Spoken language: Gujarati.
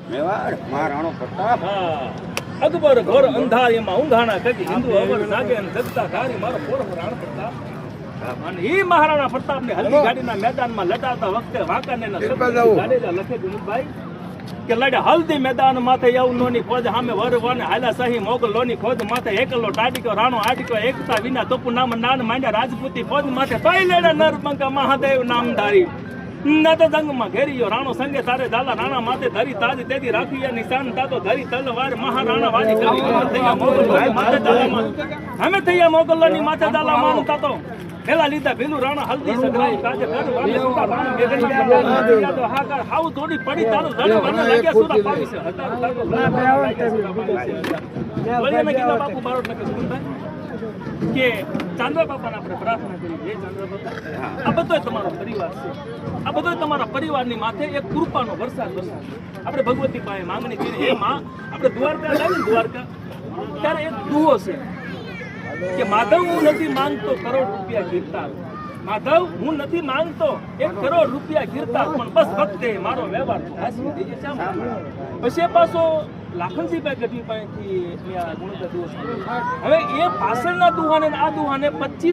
મેવાડ મહારાણો પ્રતાપ અકબર ઘોર અંધાર એમાં ઊંઘાણા કદી હિન્દુ અવર જાગે અને જગતા ધારી મારો પોર રાણ પ્રતાપ અને ઈ મહારાણા પ્રતાપ ને હલ્દી ગાડીના મેદાનમાં લડાવતા વખતે વાંકાનેરના ગાડીલા લખે ગુણભાઈ કે લડે હલ્દી મેદાન માથે યવનોની ખોજ સામે વરવાને હાલા સહી મોગલોની ખોજ માથે એકલો ટાડીકો રાણો આડીકો એકતા વિના તોપુ નામ નાન માંડ્યા રાજપૂતી ફોજ માથે તોય લેડે નરબંકા મહાદેવ નામધારી નદ જંગમાં ઘેરીયો રાણો સંગે તારે દાલા રાણા માથે ધરી તાજ તેદી રાખીયા નિશાન તાતો ધરી તલવાર મહારાણા વાળી કરી થયા મોગલ માથે દાલામાં અમે થયા મોગલોની માથે દાલા માન તાતો પેલા લીધા ભીલું રાણા હલ્દી સગરાઈ કાજે કર વાલે સુતા રાણા બેગડી યાદો હાકાર હાવ થોડી પડી તારું ધન મને લાગ્યા સુરા પાવી છે હતા તાકો વળીને કીધા બાપુ બારોટ નકે સુનભાઈ કે ચાંદ્ર બાપાને આપણે પ્રાર્થના કરી હે ચાંદ્ર બાપા આ બધોય તમારો પરિવાર છે આ બધોય તમારા પરિવારની માથે એક કૃપાનો વરસાદ વરસાદ આપણે ભગવતી પાસે માંગણી કરી હે માં આપણે દ્વારકા લાવીને દ્વારકા ત્યારે એક દુઓ છે કે માધવ હું નથી માંગતો કરોડ રૂપિયા ગીરતા માધવ હું નથી માંગતો 1 કરોડ રૂપિયા ગીરતા પણ બસ વખતે મારો વ્યવહાર હાસી દેજે ચા પછી પાછો લાખનજીભાઈ ગઢવી પાસેથી ગુણોત્તર દુઓ હવે એ પાછળના દુહાને આ દુહાને 25